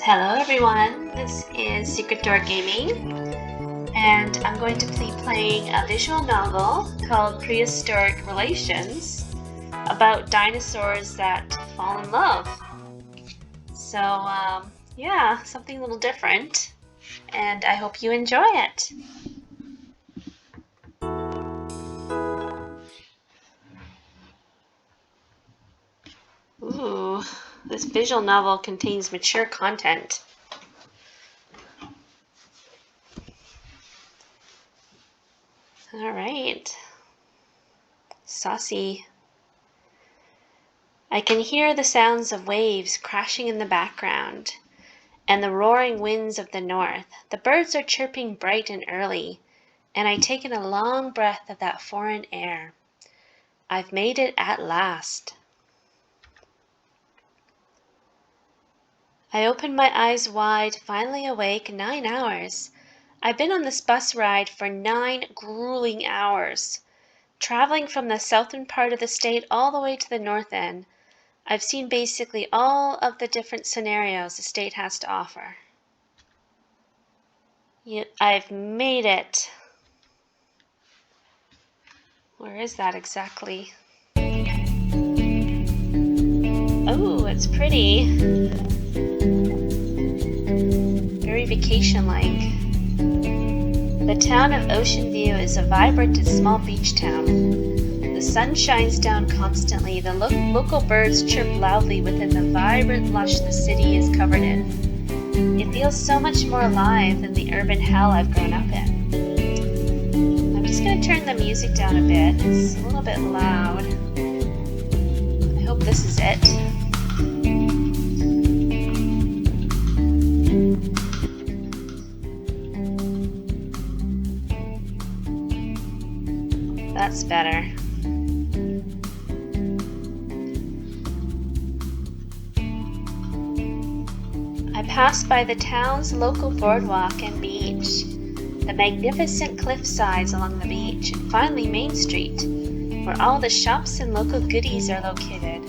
Hello everyone, this is SecretDoorGaming, and I'm going to be playing a visual novel called Prehistoric Relations about dinosaurs that fall in love. So yeah, something a little different, and I hope you enjoy it. Ooh, this visual novel contains mature content. All right. Saucy. I can hear the sounds of waves crashing in the background and the roaring winds of the north. The birds are chirping bright and early, and I take in a long breath of that foreign air. I've made it at last. I open my eyes wide, finally awake. 9 hours. I've been on this bus ride for 9 grueling hours, traveling from the southern part of the state all the way to the north end. I've seen basically all of the different scenarios the state has to offer. I've made it. Where is that exactly? Oh, it's pretty. Very vacation-like. The town of Ocean View is a vibrant and small beach town. The sun shines down constantly. The local birds chirp loudly within the vibrant lush the city is covered in. It feels so much more alive than the urban hell I've grown up in. I'm just going to turn the music down a bit. It's a little bit loud. I hope this is it. That's better. I pass by the town's local boardwalk and beach, the magnificent cliff sides along the beach, and finally Main Street, where all the shops and local goodies are located.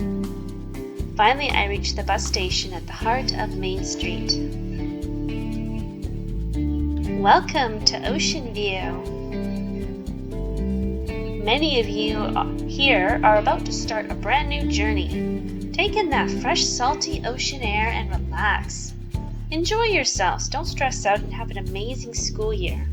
Finally, I reach the bus station at the heart of Main Street. Welcome to Ocean View. Many of you here are about to start a brand new journey. Take in that fresh, salty ocean air and relax. Enjoy yourselves. Don't stress out and have an amazing school year.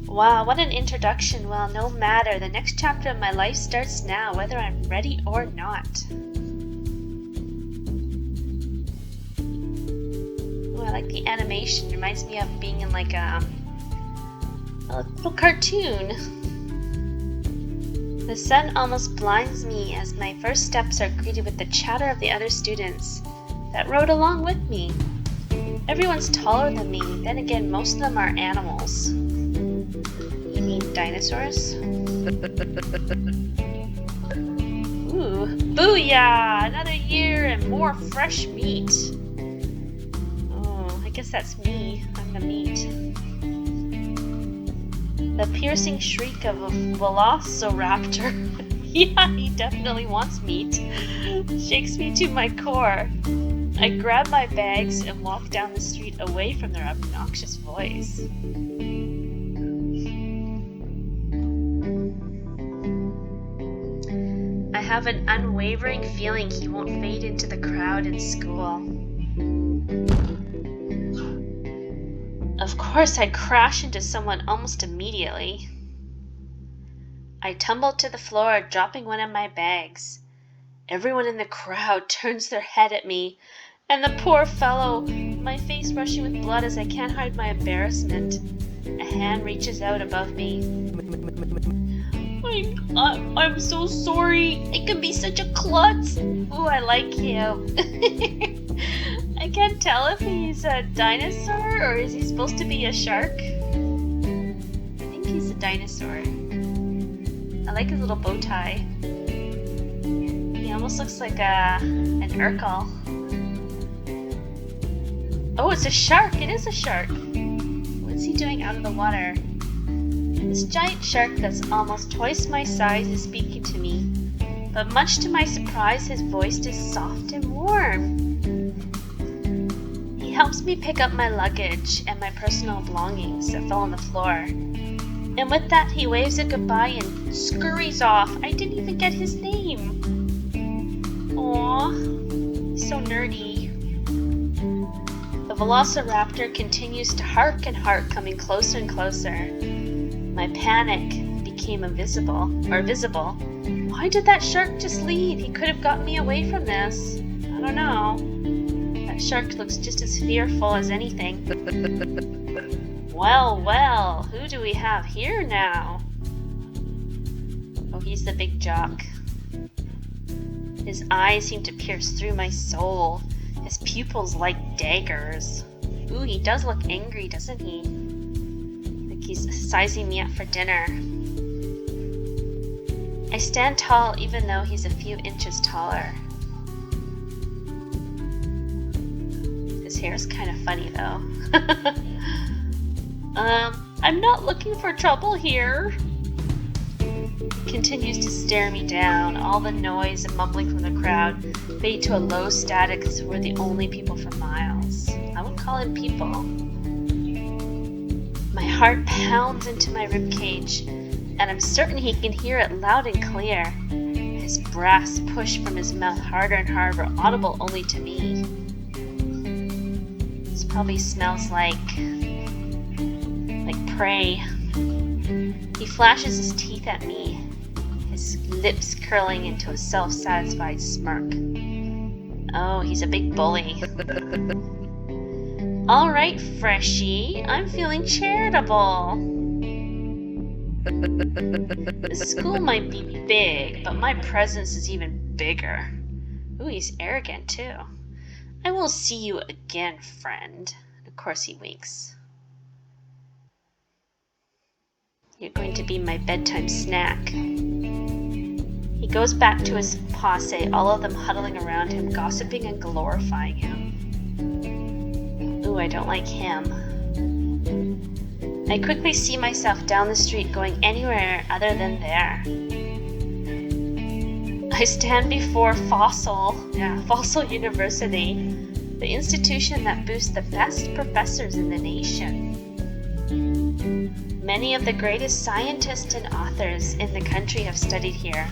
Wow, what an introduction. Well, no matter. The next chapter of my life starts now, whether I'm ready or not. Oh, I like the animation. It reminds me of being in like a little cartoon. The sun almost blinds me as my first steps are greeted with the chatter of the other students that rode along with me. Everyone's taller than me, then again most of them are animals. You mean dinosaurs? Ooh, booyah! Another year and more fresh meat. Oh, I guess that's me. I'm the meat. The piercing shriek of a velociraptor. Yeah, he definitely wants meat. Shakes me to my core. I grab my bags and walk down the street away from their obnoxious voice. I have an unwavering feeling he won't fade into the crowd in school. Of course, I crash into someone almost immediately. I tumble to the floor, dropping one of my bags. Everyone in the crowd turns their head at me, and the poor fellow, my face rushing with blood as I can't hide my embarrassment. A hand reaches out above me. I'm so sorry. It can be such a klutz. Ooh, I like him. I can't tell if he's a dinosaur or is he supposed to be a shark. I think he's a dinosaur. I like his little bow tie. He almost looks like an Urkel. Oh, it's a shark. It is a shark. What's he doing out of the water? This giant shark that's almost twice my size is speaking to me, but much to my surprise, his voice is soft and warm. He helps me pick up my luggage and my personal belongings that fell on the floor. And with that, he waves a goodbye and scurries off. I didn't even get his name. Aww, he's so nerdy. The velociraptor continues to hark and hark, coming closer and closer. My panic became visible. Why did that shark just leave? He could have gotten me away from this. I don't know. That shark looks just as fearful as anything. Well, who do we have here now? Oh, he's the big jock. His eyes seem to pierce through my soul. His pupils like daggers. Ooh, he does look angry, doesn't he? Like he's sizing me up for dinner. I stand tall even though he's a few inches taller. His hair's kind of funny though. I'm not looking for trouble here. He continues to stare me down. All the noise and mumbling from the crowd fade to a low static as we're the only people for miles. I would call him people. My heart pounds into my ribcage, and I'm certain he can hear it loud and clear. His breaths push from his mouth harder and harder, audible only to me. This probably smells like prey. He flashes his teeth at me, his lips curling into a self-satisfied smirk. Oh, he's a big bully. All right, freshie, I'm feeling charitable. The school might be big, but my presence is even bigger. Ooh, he's arrogant too. I will see you again, friend. Of course he winks. You're going to be my bedtime snack. He goes back to his posse, all of them huddling around him, gossiping and glorifying him. Ooh, I don't like him. I quickly see myself down the street going anywhere other than there. I stand before Fossil University, the institution that boasts the best professors in the nation. Many of the greatest scientists and authors in the country have studied here,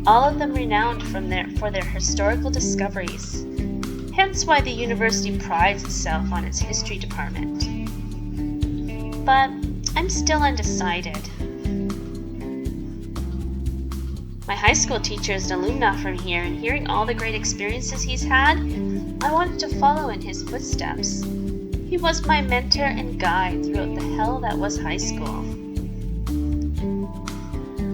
all of them renowned for their historical discoveries, hence why the university prides itself on its history department. But I'm still undecided. My high school teacher is an alumna from here, and hearing all the great experiences he's had, I wanted to follow in his footsteps. He was my mentor and guide throughout the hell that was high school.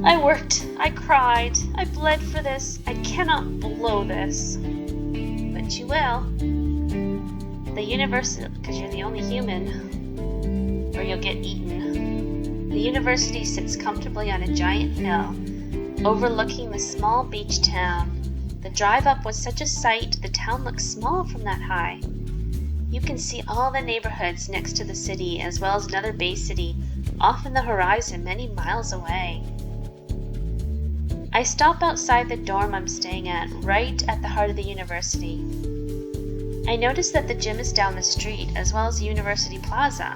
I worked, I cried, I bled for this. I cannot blow this. But you will. The university, because you're the only human, or you'll get eaten. The university sits comfortably on a giant hill, overlooking the small beach town. The drive up was such a sight, the town looks small from that high. You can see all the neighborhoods next to the city, as well as another bay city off in the horizon many miles away. I stop outside the dorm I'm staying at, right at the heart of the university. I notice that the gym is down the street, as well as the university plaza,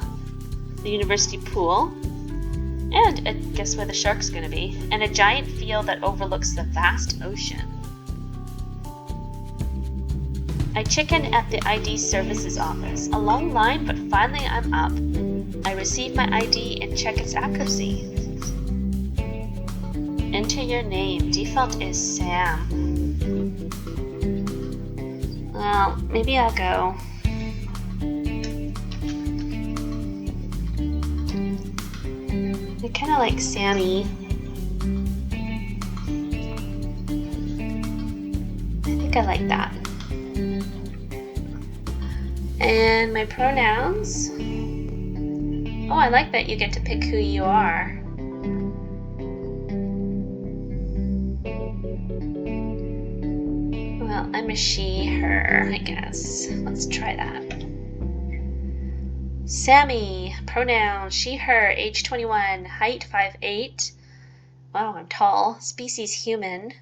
the university pool, and guess where the shark's gonna be, and a giant field that overlooks the vast ocean. I check in at the ID services office. A long line, but finally I'm up. I receive my ID and check its accuracy. Enter your name. Default is Sam. Well, maybe I'll go. I kind of like Sammy. I think I like that. And my pronouns. Oh, I like that you get to pick who you are. Well, I'm a she, her, I guess. Let's try that. Sammy, pronoun, she, her, age 21, height 5'8". Wow, I'm tall. Species human.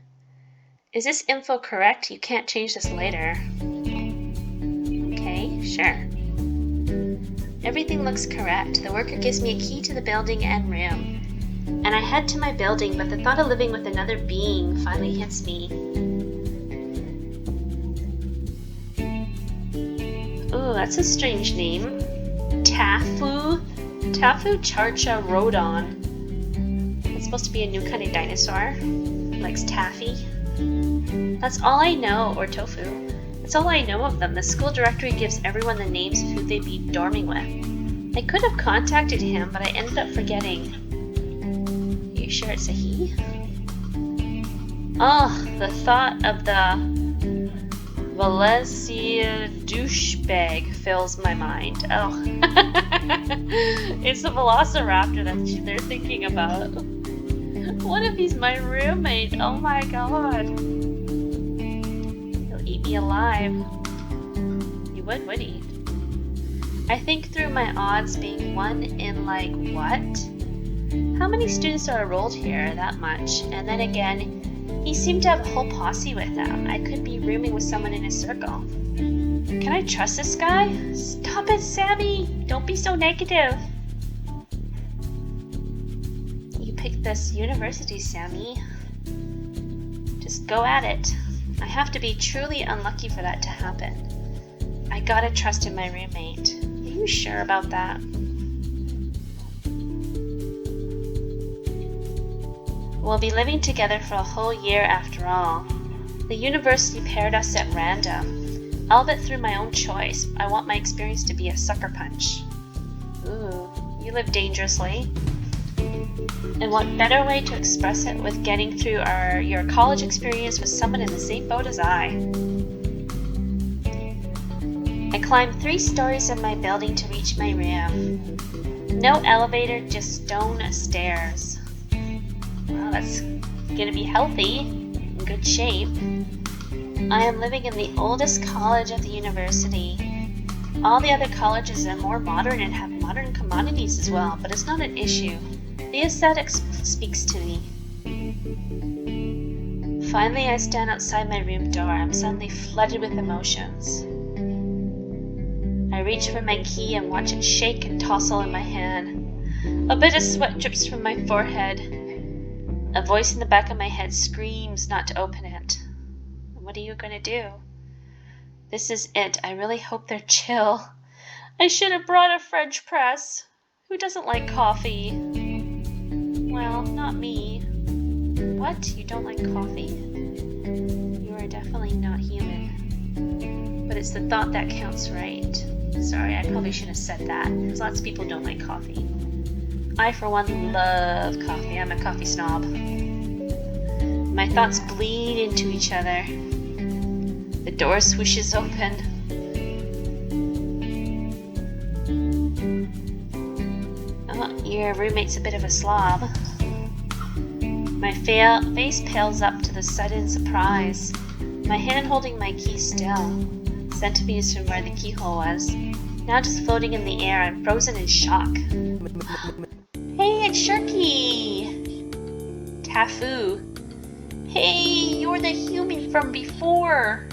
Is this info correct? You can't change this later. Okay, sure. Everything looks correct. The worker gives me a key to the building and room. And I head to my building, but the thought of living with another being finally hits me. Ooh, that's a strange name. Tafu Charcha Rodon. It's supposed to be a new kind of dinosaur. Likes taffy. That's all I know, or tofu. That's all I know of them. The school directory gives everyone the names of who they'd be dorming with. I could have contacted him, but I ended up forgetting. Are you sure it's a he? Oh, the thought of the Valencia douchebag fills my mind. Oh. It's the velociraptor that they're thinking about. What if he's my roommate? Oh my god. He'll eat me alive. He would he? I think through my odds being 1 in like what? How many students are enrolled here? That much. And then again, he seemed to have a whole posse with him. I could be rooming with someone in his circle. Can I trust this guy? Stop it, Sammy! Don't be so negative. You picked this university, Sammy. Just go at it. I have to be truly unlucky for that to happen. I gotta trust in my roommate. Are you sure about that? We'll be living together for a whole year after all. The university paired us at random. Albeit through my own choice, I want my experience to be a sucker punch. Ooh, you live dangerously. And what better way to express it with getting through your college experience with someone in the same boat as I. I climbed 3 stories of my building to reach my room. No elevator, just stone stairs. Wow, that's gonna be healthy, in good shape. I am living in the oldest college at the university. All the other colleges are more modern and have modern commodities as well, but it's not an issue. The aesthetics speaks to me. Finally, I stand outside my room door. I'm suddenly flooded with emotions. I reach for my key and watch it shake and tossle in my hand. A bit of sweat drips from my forehead. A voice in the back of my head screams not to open it. What are you gonna do? This is it. I really hope they're chill. I should have brought a French press. Who doesn't like coffee? Well, not me. What? You don't like coffee? You are definitely not human. But it's the thought that counts, right? Sorry, I probably should have said that, because lots of people don't like coffee. I, for one, love coffee. I'm a coffee snob. My thoughts bleed into each other. The door swooshes open. Oh, your roommate's a bit of a slob. My face pales up to the sudden surprise. My hand holding my key still, centimeters from where the keyhole was, now just floating in the air. I'm frozen in shock. Hey, it's Shirky! Tafu. Hey, you're the human from before!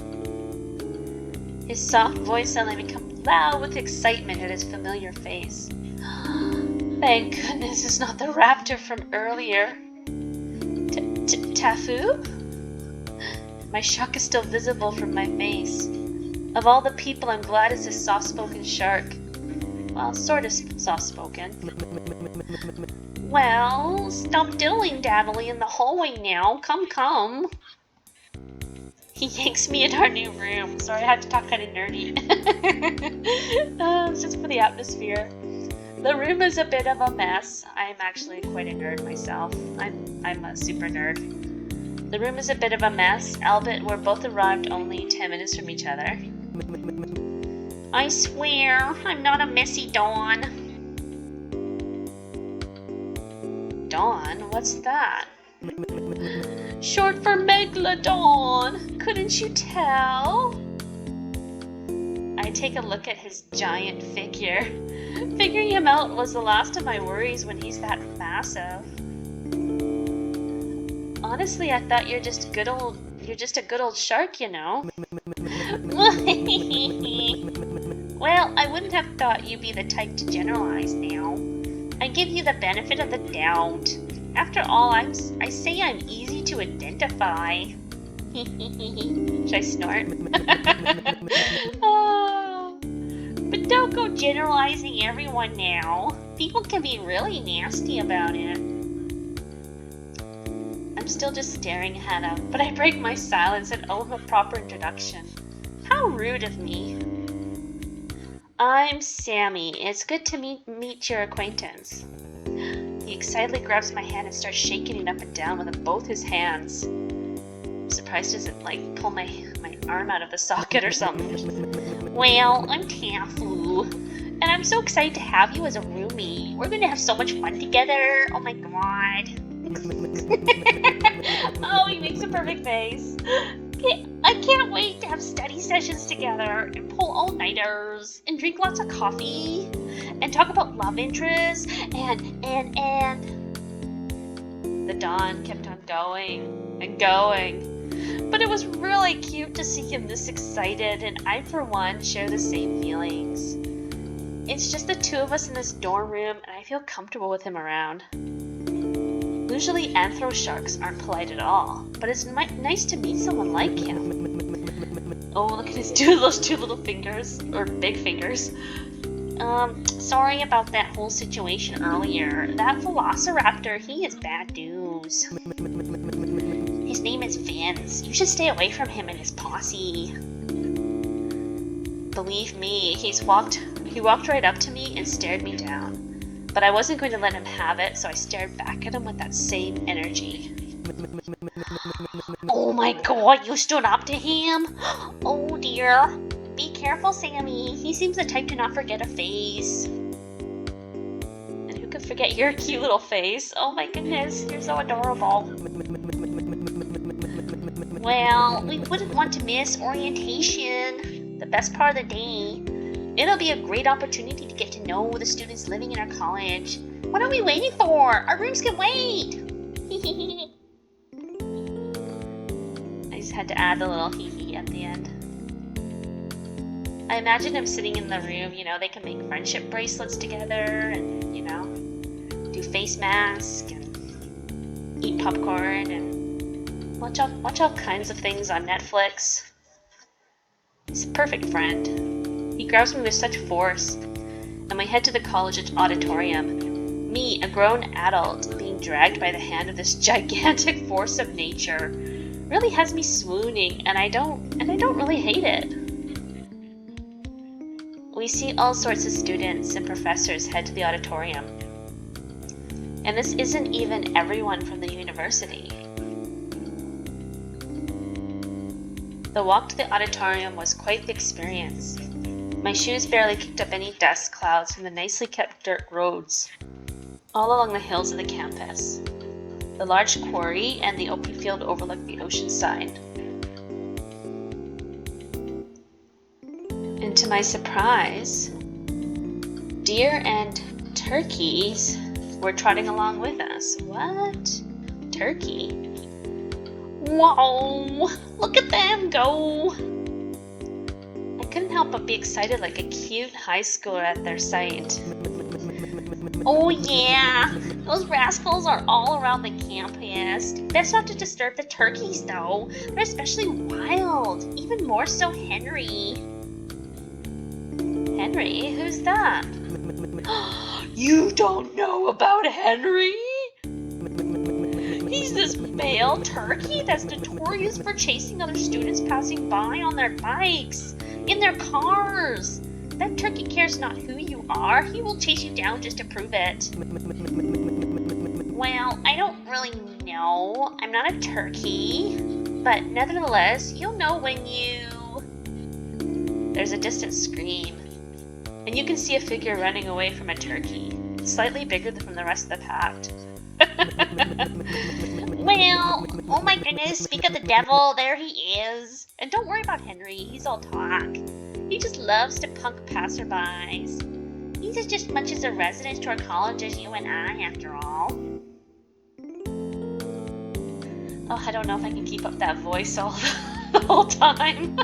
His soft voice suddenly becomes loud with excitement at his familiar face. Thank goodness it's not the raptor from earlier. Tafu? My shock is still visible from my face. Of all the people, I'm glad it's a soft-spoken shark. Well, sort of soft-spoken. Well, stop diddling-daddling in the hallway now. Come. He yanks me in our new room. Sorry, I had to talk kind of nerdy. It's just for the atmosphere. The room is a bit of a mess. I'm actually quite a nerd myself. I'm a super nerd. The room is a bit of a mess, albeit we're both arrived only 10 minutes from each other. I swear, I'm not a messy Dawn. Dawn? What's that? Short for Megalodon! Couldn't you tell? I take a look at his giant figure. Figuring him out was the last of my worries when he's that massive. Honestly, I thought you're just good old You're just a good old shark, you know. Well, I wouldn't have thought you'd be the type to generalize now. I give you the benefit of the doubt. After all, I say I'm easy to identify. Should I snort? Oh, but don't go generalizing everyone now. People can be really nasty about it. I'm still just staring at him, but I break my silence and owe him a proper introduction. How rude of me. I'm Sammy. It's good to meet your acquaintance. He excitedly grabs my hand and starts shaking it up and down with both his hands. I'm surprised he doesn't pull my arm out of the socket or something. Well, I'm Tafu, and I'm so excited to have you as a roomie. We're gonna have so much fun together. Oh my god. Oh, he makes a perfect face. I can't wait to have study sessions together and pull all-nighters and drink lots of coffee and talk about love interests and... The dawn kept on going and going. But it was really cute to see him this excited, and I, for one, share the same feelings. It's just the two of us in this dorm room, and I feel comfortable with him around. Usually anthro sharks aren't polite at all, but it's nice to meet someone like him. Oh, look at those two little fingers, or big fingers. Sorry about that whole situation earlier. That velociraptor, he is bad news. His name is Vince. You should stay away from him and his posse. Believe me, he walked right up to me and stared me down. But I wasn't going to let him have it, so I stared back at him with that same energy. Oh my god, you stood up to him? Oh dear. Be careful, Sammy. He seems the type to not forget a face. And who could forget your cute little face? Oh my goodness, you're so adorable. Well, we wouldn't want to miss orientation, the best part of the day. It'll be a great opportunity to get to know the students living in our college. What are we waiting for? Our rooms can wait! I just had to add the little hee-hee at the end. I imagine him sitting in the room, they can make friendship bracelets together and, do face masks and eat popcorn and watch all kinds of things on Netflix. He's a perfect friend. He grabs me with such force, and we head to the college auditorium. Me, a grown adult, being dragged by the hand of this gigantic force of nature, really has me swooning, and I don't really hate it. We see all sorts of students and professors head to the auditorium, and this isn't even everyone from the university. The walk to the auditorium was quite the experience. My shoes barely kicked up any dust clouds from the nicely kept dirt roads all along the hills of the campus. The large quarry and the open field overlooked the ocean side. And to my surprise, deer and turkeys were trotting along with us. What? Turkey? Whoa! Look at them go! I couldn't help but be excited like a cute high schooler at their sight. Oh yeah! Those rascals are all around the campus. Best not to disturb the turkeys though. They're especially wild. Even more so Henry. Henry? Who's that? You don't know about Henry? He's this male turkey that's notorious for chasing other students passing by on their bikes, in their cars. That turkey cares not who you are. He will chase you down just to prove it. Well, I don't really know. I'm not a turkey. But nevertheless, you'll know when you... There's a distant scream. And you can see a figure running away from a turkey, slightly bigger than from the rest of the pack. Well, oh my goodness, speak of the devil, there he is. And don't worry about Henry, he's all talk. He just loves to punk passerbys. He's just as much as a resident to our college as you and I, after all. Oh, I don't know if I can keep up that voice all the whole time.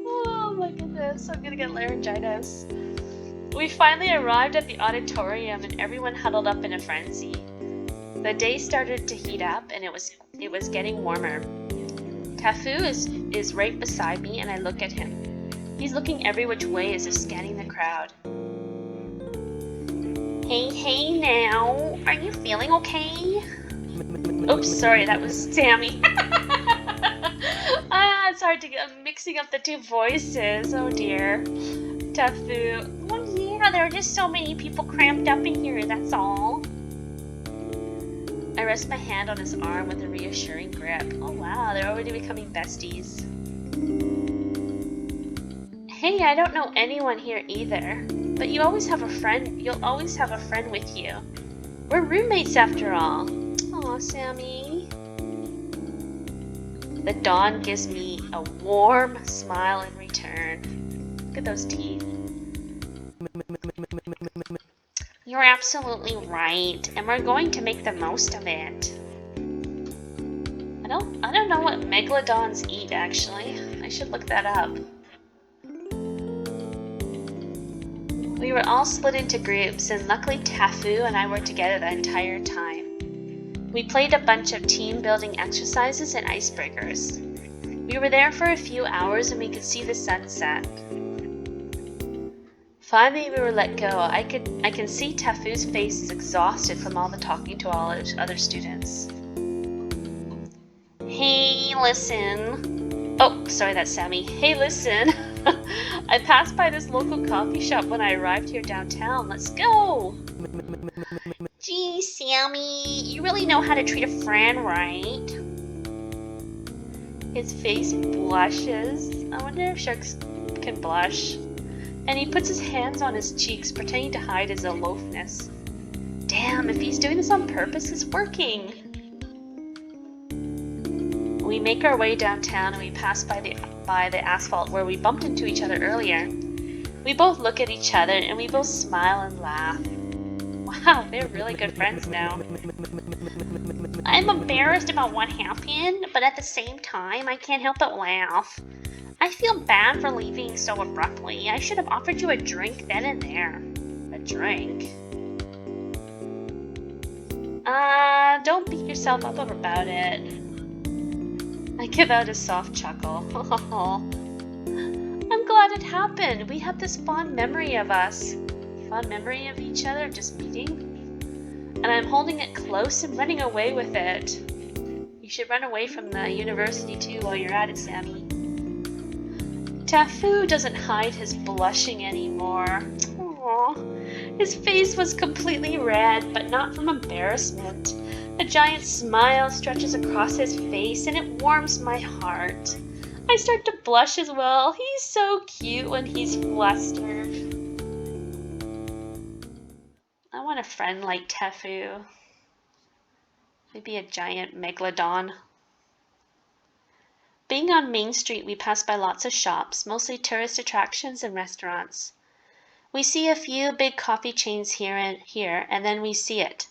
Oh my goodness, I'm gonna get laryngitis. We finally arrived at the auditorium and everyone huddled up in a frenzy. The day started to heat up and it was getting warmer. Tafu is right beside me and I look at him. He's looking every which way as if scanning the crowd. Hey now, are you feeling okay? Oops, sorry, that was Sammy. It's hard to get mixing up the two voices. Oh dear. Tafu. Oh yeah, there are just so many people cramped up in here, that's all. I rest my hand on his arm with a reassuring grip. Oh wow, they're already becoming besties. Hey, I don't know anyone here either, but you always have a friend. You'll always have a friend with you. We're roommates after all. Aw, Sammy. The dawn gives me a warm smile in return. Look at those teeth. You're absolutely right, and we're going to make the most of it. I don't know what megalodons eat, actually. I should look that up. We were all split into groups, and luckily Tafu and I were together the entire time. We played a bunch of team-building exercises and icebreakers. We were there for a few hours and we could see the sunset. Finally, we were let go. I can see Tafu's face is exhausted from all the talking to all other students. Hey, listen. Oh, sorry, that's Sammy. Hey, listen. I passed by this local coffee shop when I arrived here downtown. Let's go. Gee, Sammy, you really know how to treat a friend, right? His face blushes. I wonder if sharks can blush. And he puts his hands on his cheeks, pretending to hide his aloofness. Damn, if he's doing this on purpose, it's working. We make our way downtown and we pass by the asphalt where we bumped into each other earlier. We both look at each other and we both smile and laugh. Wow, they're really good friends now. I'm embarrassed about what happened, but at the same time, I can't help but laugh. I feel bad for leaving so abruptly. I should have offered you a drink then and there. A drink? Don't beat yourself up about it. I give out a soft chuckle. I'm glad it happened. We have this fond memory of us. Fond memory of each other just meeting. And I'm holding it close and running away with it. You should run away from the university too while you're at it, Sammy. Tafu doesn't hide his blushing anymore. Aww. His face was completely red, but not from embarrassment. A giant smile stretches across his face and it warms my heart. I start to blush as well. He's so cute when he's flustered. I want a friend like Tafu. Maybe a giant megalodon. Being on Main Street, we pass by lots of shops, mostly tourist attractions and restaurants. We see a few big coffee chains here, and then we see it.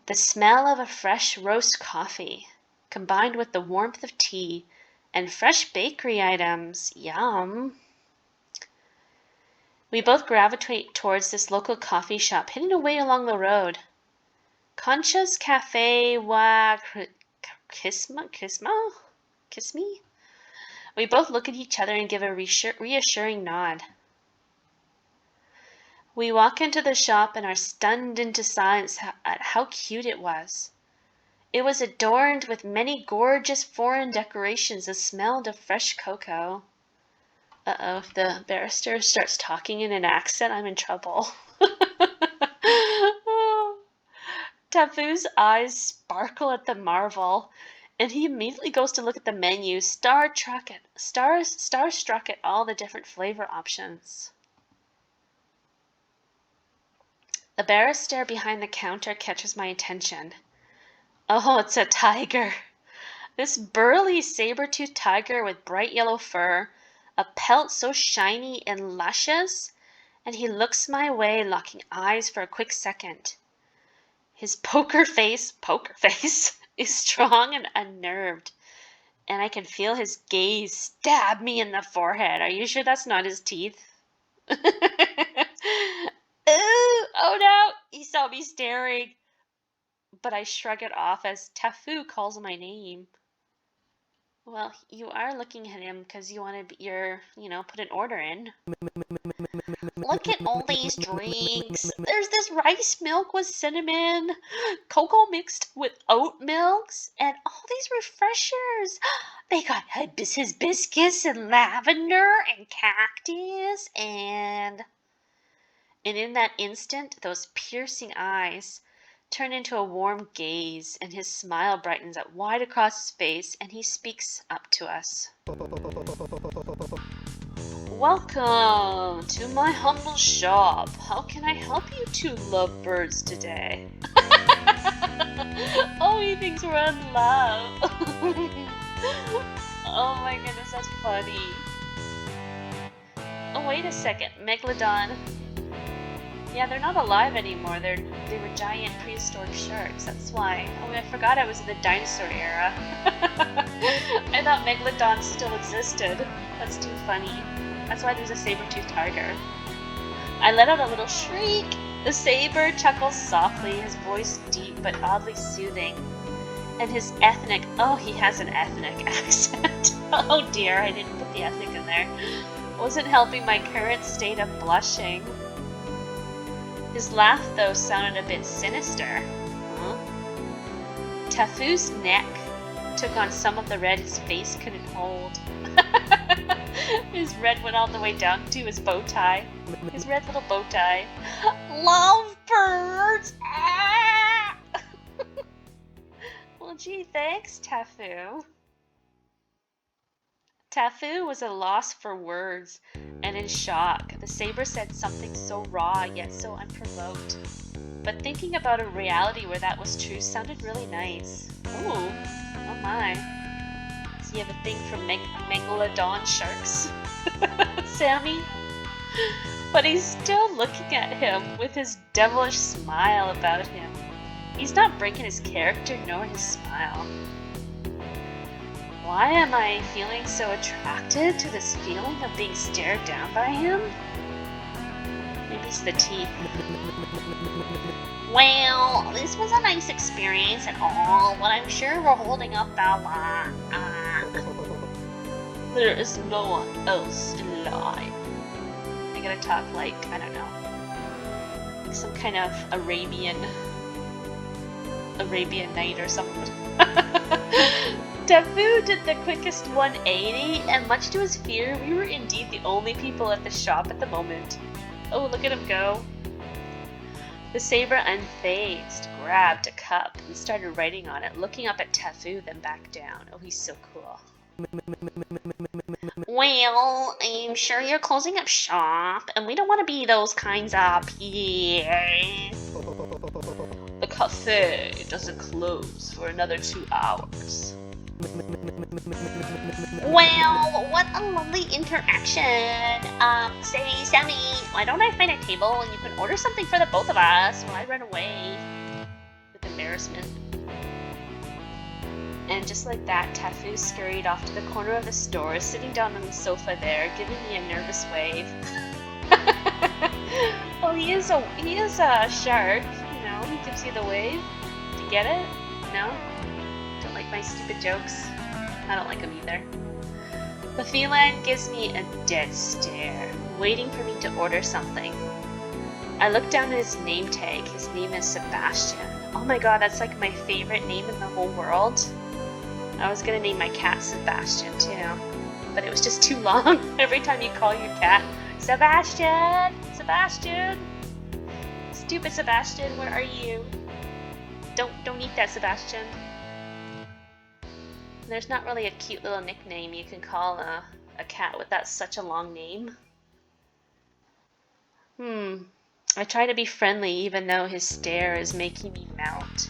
The smell of a fresh roast coffee, combined with the warmth of tea and fresh bakery items. Yum! We both gravitate towards this local coffee shop hidden away along the road. Concha's Cafe wa Kiss me? We both look at each other and give a reassuring nod. We walk into the shop and are stunned into silence at how cute it was. It was adorned with many gorgeous foreign decorations that smelled of fresh cocoa. Uh-oh, if the barrister starts talking in an accent, I'm in trouble. Tafu's eyes sparkle at the marvel, and he immediately goes to look at the menu, starstruck at all the different flavor options. The barrister behind the counter catches my attention. Oh, it's a tiger. This burly saber-toothed tiger with bright yellow fur, a pelt so shiny and luscious, and he looks my way, locking eyes for a quick second. His poker face is strong and unnerved, and I can feel his gaze stab me in the forehead. Are you sure that's not his teeth? Ooh, oh no! He saw me staring. But I shrug it off as Tafu calls my name. Well, you are looking at him because you want to put an order in. Look at all these drinks. There's this rice milk with cinnamon, cocoa mixed with oat milks, and all these refreshers. They got hibiscus and lavender and cactus and in that instant, those piercing eyes turn into a warm gaze, and his smile brightens out wide across his face, and he speaks up to us. Welcome to my humble shop. How can I help you two lovebirds today? Oh, he thinks we're in love. Oh my goodness, that's funny. Oh, wait a second. Megalodon. Yeah, they're not alive anymore. They were giant prehistoric sharks. That's why. Oh, I forgot I was in the dinosaur era. I thought megalodons still existed. That's too funny. That's why there's a saber-toothed tiger. I let out a little shriek. The saber chuckles softly, his voice deep but oddly soothing. And his ethnic, oh, he has an ethnic accent. Oh dear, I didn't put the ethnic in there. Wasn't helping my current state of blushing. His laugh, though, sounded a bit sinister. Tafu's neck took on some of the red his face couldn't hold. His red went all the way down to his bow tie. His red little bow tie. Lovebirds! Ah! Well, gee, thanks, Tafu. Tafu was at a loss for words and in shock. The saber said something so raw yet so unprovoked. But thinking about a reality where that was true sounded really nice. Ooh, oh my. Does he have a thing for megalodon sharks? Sammy? But he's still looking at him with his devilish smile about him. He's not breaking his character nor his smile. Why am I feeling so attracted to this feeling of being stared down by him? Maybe it's the teeth. Well, this was a nice experience and all, but I'm sure we're holding up our line. There is no one else in line. I gotta talk like, I don't know, some kind of Arabian night or something. Tafu did the quickest 180, and much to his fear, we were indeed the only people at the shop at the moment. Oh, look at him go. The saber, unfazed, grabbed a cup and started writing on it, looking up at Tafu, then back down. Oh, he's so cool. Well, I'm sure you're closing up shop, and we don't want to be those kinds of people. The cafe doesn't close for another 2 hours. Well, what a lovely interaction. Say, Sammy, why don't I find a table and you can order something for the both of us while I run away with embarrassment. And just like that, Tafu scurried off to the corner of the store, sitting down on the sofa there, giving me a nervous wave. Well, he is a shark, you know, he gives you the wave. Do you get it? No? Don't like my stupid jokes? I don't like them either. The feline gives me a dead stare, waiting for me to order something. I look down at his name tag. His name is Sebastian. Oh my god, that's like my favorite name in the whole world. I was gonna name my cat Sebastian too, but it was just too long. Every time you call your cat, Sebastian! Sebastian! Stupid Sebastian, where are you? Don't eat that, Sebastian. There's not really a cute little nickname you can call a cat with that such a long name. I try to be friendly even though his stare is making me melt.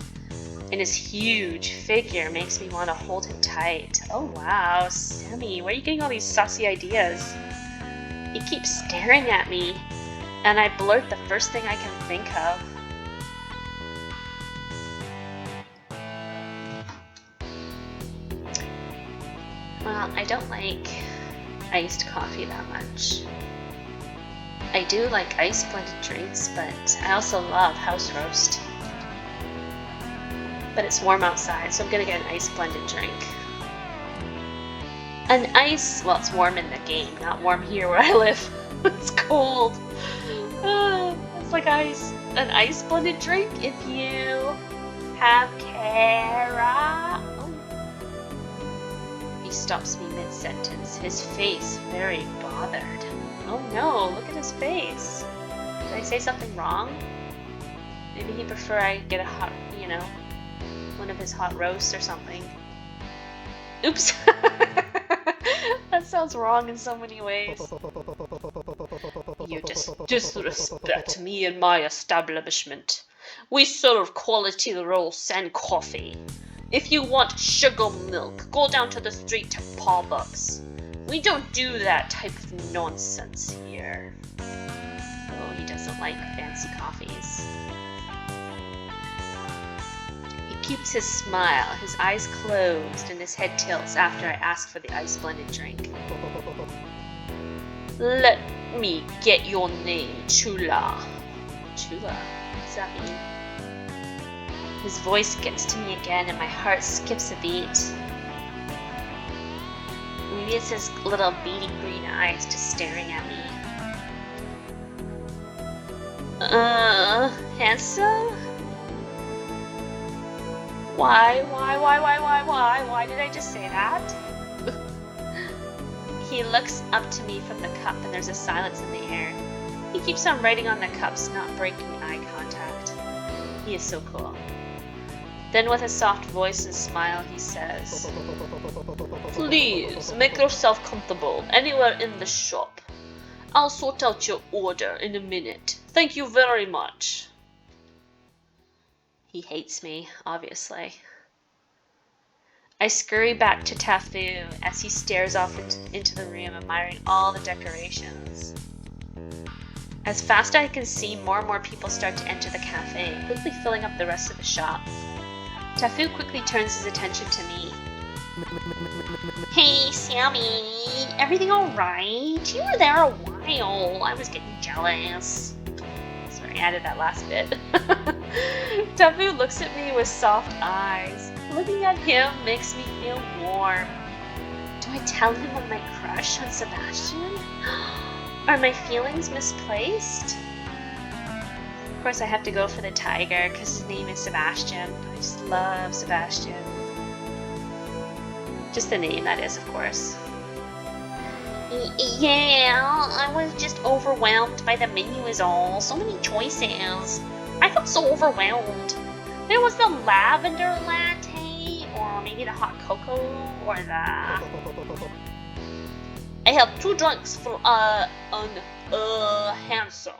And his huge figure makes me want to hold him tight. Oh wow, Sammy, where are you getting all these saucy ideas? He keeps staring at me, and I blurt the first thing I can think of. Well, I don't like iced coffee that much. I do like ice blended drinks, but I also love house roast. But it's warm outside, so I'm gonna get an ice blended drink. An ice, well, it's warm in the game, not warm here where I live. It's cold. It's like ice. An ice blended drink if you have Kara. Oh. He stops me mid-sentence, his face very bothered. Oh no, look at his face. Did I say something wrong? Maybe he'd prefer I get a hot, you know, one of his hot roasts or something. Oops. That sounds wrong in so many ways. You disrespect me and my establishment. We serve quality roasts and coffee. If you want sugar milk, go down to the street to Pawbucks. We don't do that type of nonsense here. Oh, he doesn't like fancy coffees. He keeps his smile, his eyes closed, and his head tilts after I ask for the ice blended drink. Let me get your name, Chula. Chula? What does that mean? His voice gets to me again and my heart skips a beat. Maybe it's his little beady green eyes just staring at me. Handsome? Why did I just say that? He looks up to me from the cup and there's a silence in the air. He keeps on writing on the cups, not breaking eye contact. He is so cool. Then with a soft voice and smile, he says, Please, make yourself comfortable anywhere in the shop. I'll sort out your order in a minute. Thank you very much. He hates me, obviously. I scurry back to Tafu as he stares off into the room, admiring all the decorations. As fast as I can see, more and more people start to enter the cafe, quickly filling up the rest of the shop. Tafu quickly turns his attention to me. Hey, Sammy, everything alright? You were there a while. I was getting jealous. Sorry, I added that last bit. Tafu looks at me with soft eyes. Looking at him makes me feel warm. Do I tell him of my crush on Sebastian? Are my feelings misplaced? Of course I have to go for the tiger because his name is Sebastian. I just love Sebastian. Just the name, that is, of course. Yeah, I was just overwhelmed by the menu is all. So many choices. I felt so overwhelmed. There was the lavender latte, or maybe the hot cocoa, or the... I have 2 drinks for, handsome.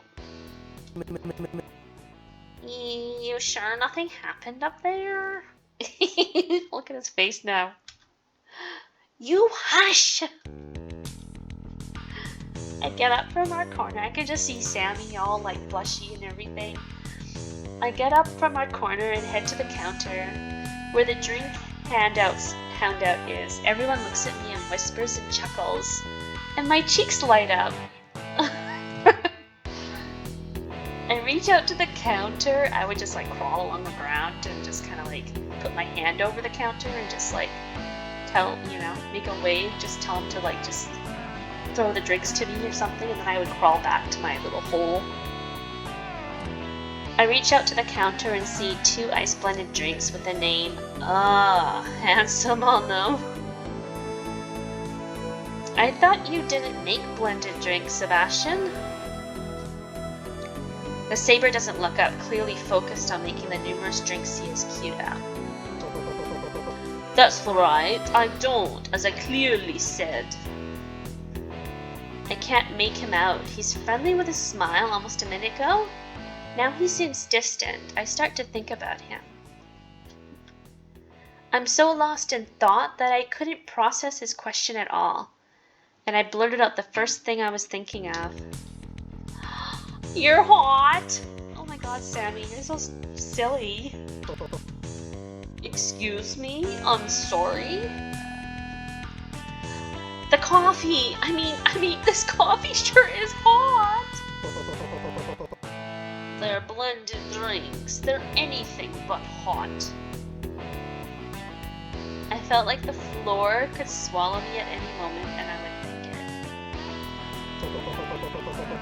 You sure nothing happened up there? Look at his face now. You hush! I get up from our corner. I can just see Sammy all like blushy and everything. I get up from our corner and head to the counter where the drink handout is. Everyone looks at me and whispers and chuckles, and my cheeks light up. I reach out to the counter. I would just like crawl along the ground and just kind of like put my hand over the counter and just like tell, you know, make a wave, just tell them to like just throw the drinks to me or something, and then I would crawl back to my little hole. I reach out to the counter and see 2 ice blended drinks with the name, handsome on them. I thought you didn't make blended drinks, Sebastian. The saber doesn't look up, clearly focused on making the numerous drinks he is cute at. That's right, I don't, as I clearly said. I can't make him out. He's friendly with a smile almost a minute ago. Now he seems distant. I start to think about him. I'm so lost in thought that I couldn't process his question at all. And I blurted out the first thing I was thinking of. You're hot! Oh my god, Sammy, you're so silly. Excuse me? I'm sorry? coffee! I mean, this coffee sure is hot! They're blended drinks. They're anything but hot. I felt like the floor could swallow me at any moment and I would think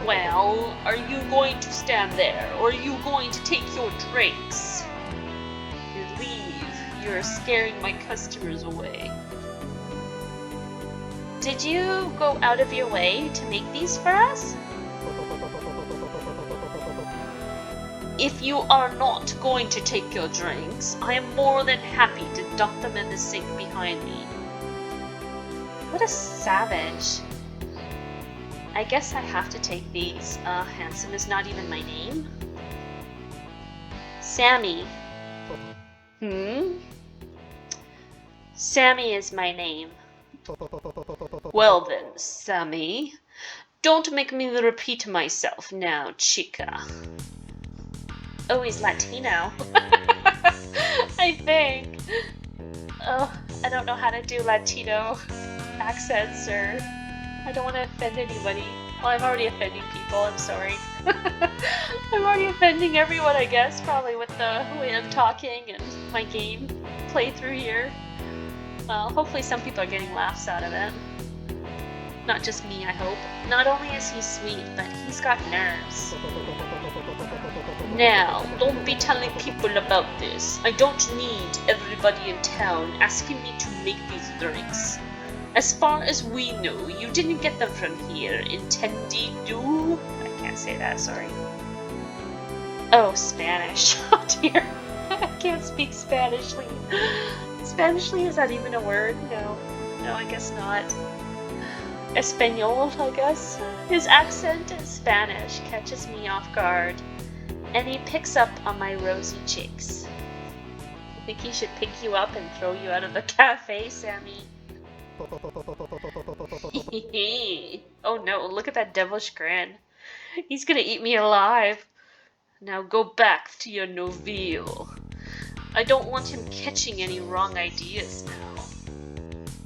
it. Well, are you going to stand there, or are you going to take your drinks? You leave. You're scaring my customers away. Did you go out of your way to make these for us? If you are not going to take your drinks, I am more than happy to dump them in the sink behind me. What a savage. I guess I have to take these. Handsome is not even my name. Sammy. Sammy is my name. Well then, Sammy. Don't make me repeat myself now, chica. Oh, he's Latino. I think. Oh, I don't know how to do Latino accents, or I don't want to offend anybody. Well, I'm already offending people, I'm sorry. I'm already offending everyone, I guess, probably with the way I'm talking and my game playthrough here. Well, hopefully some people are getting laughs out of it. Not just me, I hope. Not only is he sweet, but he's got nerves. Now, don't be telling people about this. I don't need everybody in town asking me to make these drinks. As far as we know, you didn't get them from here, entendido? I can't say that, sorry. Oh, Spanish. Oh dear. I can't speak Spanishly. Spanishly, is that even a word? No. No, I guess not. Espanol, I guess. His accent in Spanish catches me off guard, and he picks up on my rosy cheeks. I think he should pick you up and throw you out of the cafe, Sammy. Oh no, look at that devilish grin. He's gonna eat me alive. Now go back to your noville. I don't want him catching any wrong ideas now.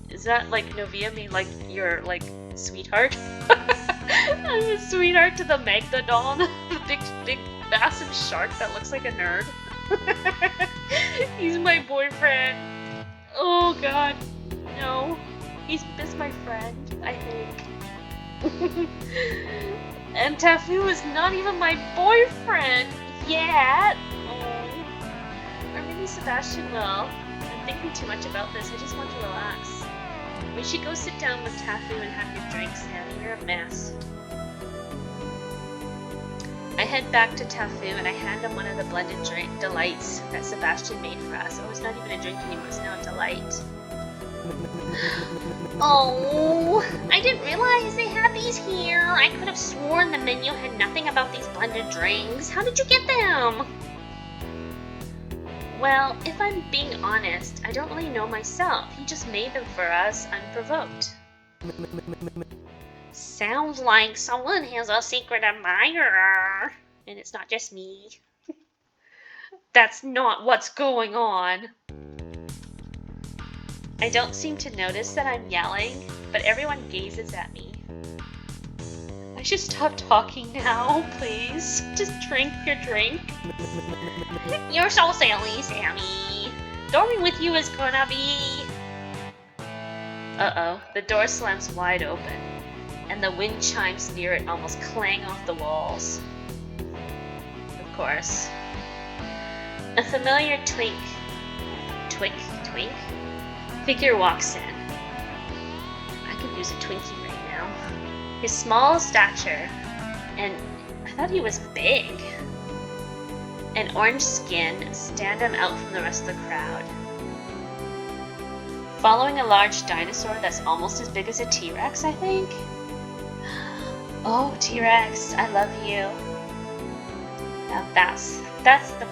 Is that like novia mean like your like sweetheart? I'm a sweetheart to the Megalodon, the big massive shark that looks like a nerd. He's my boyfriend. Oh god, no. He's just my friend, I think. And Tafu is not even my boyfriend yet. Oh. Or maybe Sebastian will. I'm thinking too much about this. I just want to relax. We should go sit down with Tafu and have your drink, Sammy. You're a mess. I head back to Tafu and I hand him one of the blended drink delights that Sebastian made for us. Oh, it's not even a drink anymore, it's now a delight. Oh, I didn't realize they had these here. I could have sworn the menu had nothing about these blended drinks. How did you get them? Well, if I'm being honest, I don't really know myself. He just made them for us unprovoked. Sounds like someone has a secret admirer. And it's not just me. That's not what's going on. I don't seem to notice that I'm yelling, but everyone gazes at me. I should stop talking now, please. Just drink your drink. You're so silly, Sammy. Dorming with you is gonna be... Uh-oh, the door slams wide open, and the wind chimes near it almost clang off the walls. Of course. A familiar twink figure walks in. I could use a Twinkie right now. His small stature, and I thought he was big, and orange skin stand him out from the rest of the crowd. Following a large dinosaur that's almost as big as a T-Rex, I think? Oh, T-Rex, I love you. Now that's the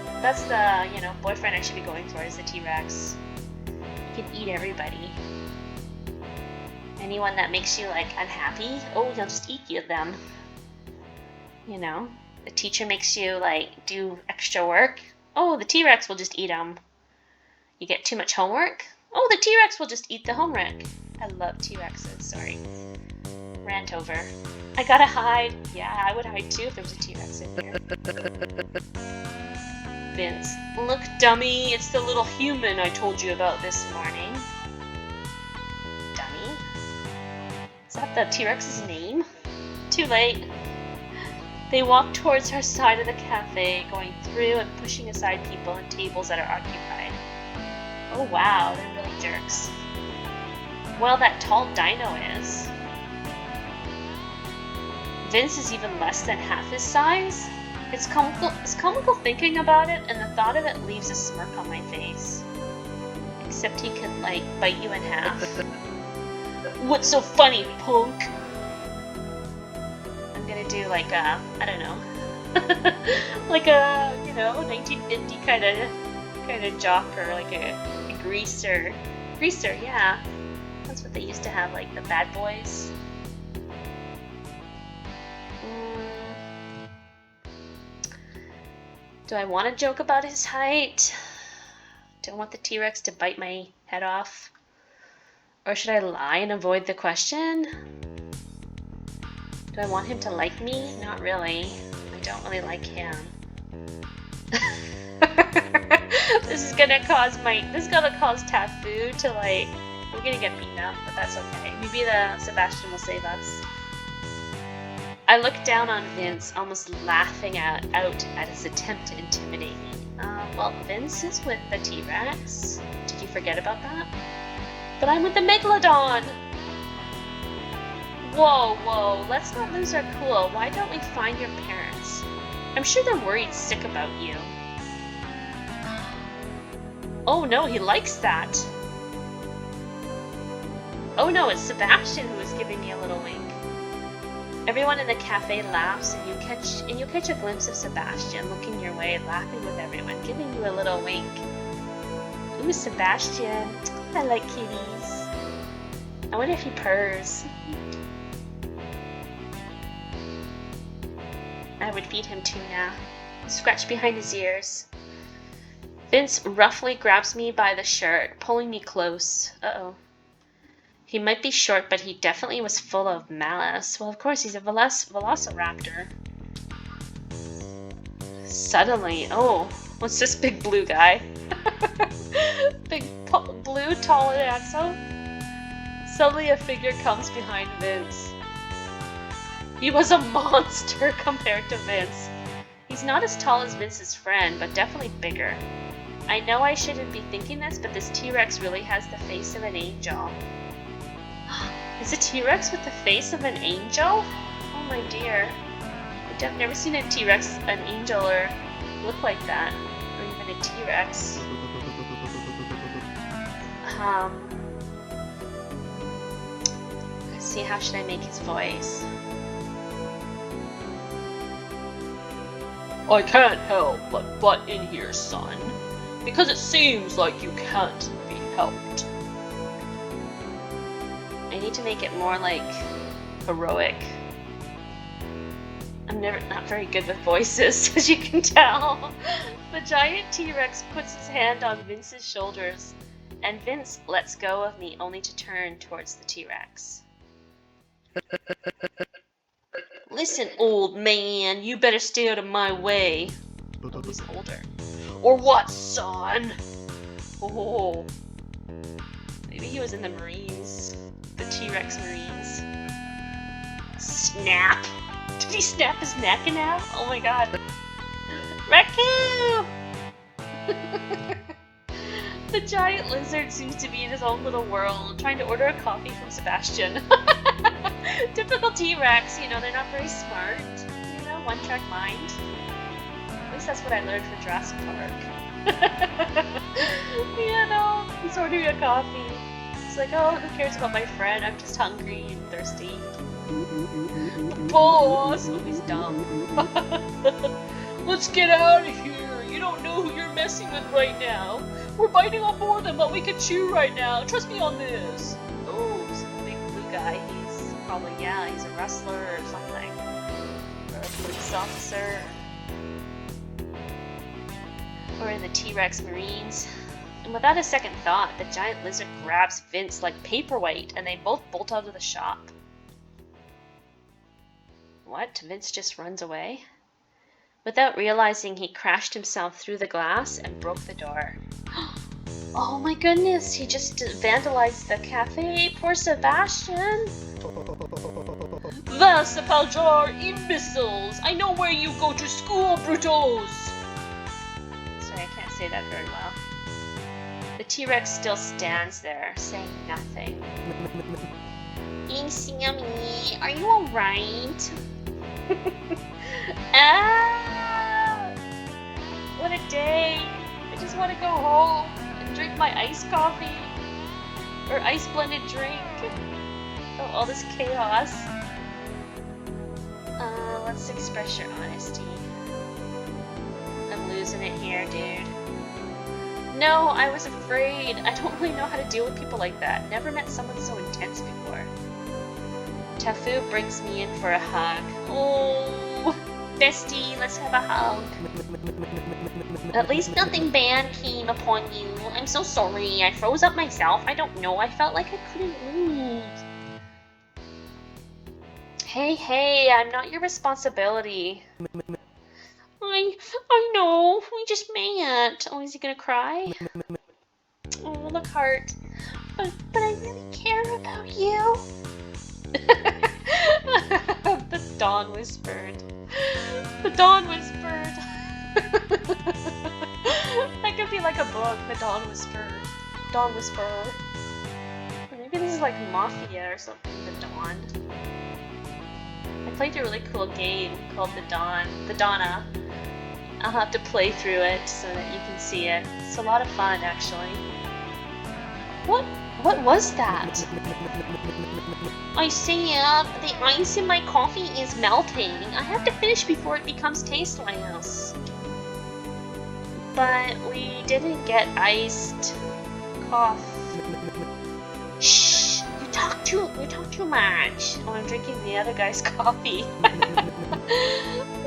boyfriend I should be going for, is the T-Rex. He can eat everybody. Anyone that makes you like unhappy, oh, he'll just eat you them. You know, the teacher makes you like do extra work, oh, the T-Rex will just eat them. You get too much homework, oh, the T-Rex will just eat the homework. I love T-Rexes, sorry. Rant over. I gotta hide. Yeah, I would hide too if there was a T-Rex in here. Vince. Look, dummy, it's the little human I told you about this morning. Dummy? Is that the T-Rex's name? Too late. They walk towards her side of the cafe, going through and pushing aside people and tables that are occupied. Oh wow, they're really jerks. Well, that tall dino is. Vince is even less than half his size. It's comical thinking about it, and the thought of it leaves a smirk on my face. Except he can, like, bite you in half. What's so funny, punk? I'm gonna do like a, I don't know, like a, you know, 1950 kind of jock, or like a greaser. Greaser, yeah. That's what they used to have, like the bad boys. Do I want to joke about his height? Do I want the T-Rex to bite my head off? Or should I lie and avoid the question? Do I want him to like me? Not really. I don't really like him. This is gonna cause Tafu to, like, we're gonna get beaten up, but that's okay. Maybe the Sebastian will save us. I look down on Vince, almost laughing out at his attempt to intimidate me. Well, Vince is with the T-Rex. Did you forget about that? But I'm with the Megalodon! Whoa, let's not lose our cool. Why don't we find your parents? I'm sure they're worried sick about you. Oh no, he likes that. Oh no, it's Sebastian who is giving me a little wink. Everyone in the cafe laughs, and you catch a glimpse of Sebastian looking your way, laughing with everyone, giving you a little wink. Ooh, Sebastian, I like kitties. I wonder if he purrs. I would feed him tuna. Scratch behind his ears. Vince roughly grabs me by the shirt, pulling me close. Uh-oh. He might be short, but he definitely was full of malice. Well, of course, he's a velociraptor. Suddenly, oh, what's this big blue guy? Big blue, tall and handsome? Suddenly a figure comes behind Vince. He was a monster compared to Vince. He's not as tall as Vince's friend, but definitely bigger. I know I shouldn't be thinking this, but this T-Rex really has the face of an angel. Is a T-Rex with the face of an angel? Oh my dear. I've never seen a T-Rex, an angel, or look like that. Or even a T-Rex. Let's see, how should I make his voice? I can't help but butt in here, son. Because it seems like you can't be helped. I need to make it more, like, heroic. I'm not very good with voices, as you can tell. The giant T-Rex puts his hand on Vince's shoulders, and Vince lets go of me only to turn towards the T-Rex. Listen, old man, you better stay out of my way. Oh, he's older. Or what, son? Oh. Maybe he was in the Marines. The T-Rex Marines. Snap! Did he snap his neck in half? Oh my god. Raku! The giant lizard seems to be in his own little world, trying to order a coffee from Sebastian. Typical T-Rex, you know, they're not very smart. You know, one-track mind. At least that's what I learned from Jurassic Park. You know, he's ordering a coffee. He's like, oh, who cares about my friend? I'm just hungry and thirsty. Boss! Oh, he's dumb. Let's get out of here. You don't know who you're messing with right now. We're biting off more than what we can chew right now. Trust me on this. Oh, some big blue guy. He's probably, yeah, he's a wrestler or something. Or a police officer. Or in the T-Rex Marines. And without a second thought, the giant lizard grabs Vince like paperweight, and they both bolt out of the shop. What? Vince just runs away? Without realizing, he crashed himself through the glass and broke the door. Oh my goodness, he just vandalized the cafe. Poor Sebastian. Vasapaljar, imbeciles! I know where you go to school, Brutos! Sorry, I can't say that very well. The T-Rex still stands there, saying nothing. Hey, Sammy, are you alright? Ah! What a day! I just want to go home and drink my iced coffee. Or ice blended drink. Oh, all this chaos. Let's express your honesty. I'm losing it here, dude. No, I was afraid. I don't really know how to deal with people like that. Never met someone so intense before. Tafu brings me in for a hug. Oh, bestie, let's have a hug. At least nothing bad came upon you. I'm so sorry. I froze up myself. I don't know. I felt like I couldn't move. Hey, I'm not your responsibility. I know. We just met. Oh, is he gonna cry? Oh, look, heart. But I really care about you. The Dawn whispered. The Dawn whispered. That could be like a book. The Dawn whispered. Dawn whisperer. Or maybe this is like Mafia or something. The Dawn. I played a really cool game called The Donna. I'll have to play through it so that you can see it. It's a lot of fun, actually. What was that? I said the ice in my coffee is melting. I have to finish before it becomes tasteless. But we didn't get iced coffee. Shh! You talk too much. Oh, I'm drinking the other guy's coffee.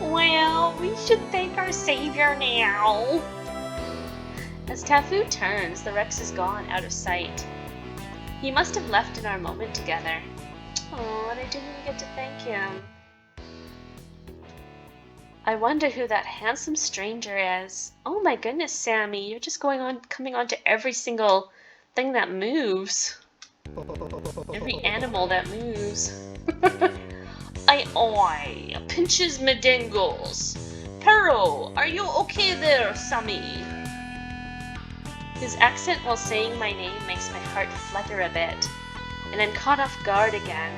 Well, we should thank our savior now. As Tafu turns, the Rex is gone, out of sight. He must have left in our moment together. Oh, and I didn't even get to thank him. I wonder who that handsome stranger is. Oh my goodness, Sammy, you're just coming on to every single thing that moves. Every animal that moves. Oi, pinches me dingles. Perro, are you okay there, Sammy? His accent while saying my name makes my heart flutter a bit, and I'm caught off guard again.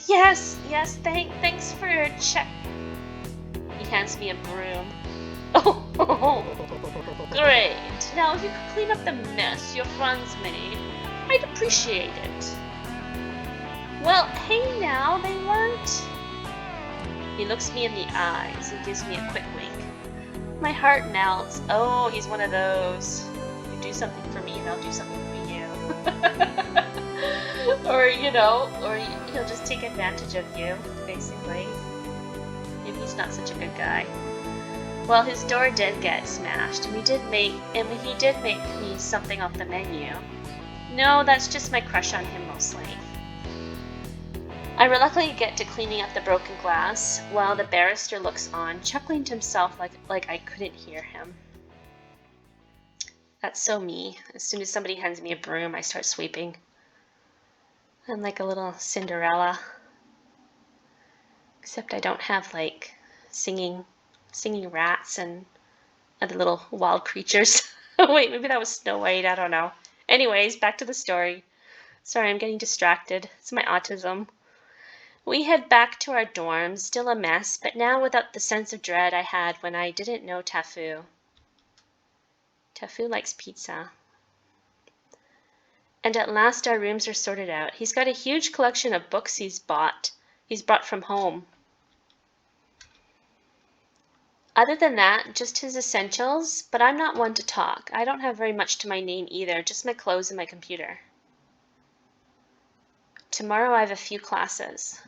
Yes, thanks for your check. He hands me a broom. Oh, great. Now if you could clean up the mess your friends made, I'd appreciate it. Well, hey now, they weren't. He looks me in the eyes and gives me a quick wink. My heart melts. Oh, he's one of those. You do something for me and I'll do something for you. or he'll just take advantage of you, basically. Maybe he's not such a good guy. Well, his door did get smashed, and he did make me something off the menu. No, that's just my crush on him mostly. I reluctantly get to cleaning up the broken glass, while the barrister looks on, chuckling to himself like I couldn't hear him. That's so me. As soon as somebody hands me a broom, I start sweeping. I'm like a little Cinderella. Except I don't have like singing rats and other little wild creatures. Wait, maybe that was Snow White, I don't know. Anyways, back to the story. Sorry, I'm getting distracted. It's my autism. We head back to our dorms, still a mess, but now without the sense of dread I had when I didn't know Tafu. Tafu likes pizza. And at last our rooms are sorted out. He's got a huge collection of books he's brought from home. Other than that, just his essentials, but I'm not one to talk. I don't have very much to my name either, just my clothes and my computer. Tomorrow I have a few classes.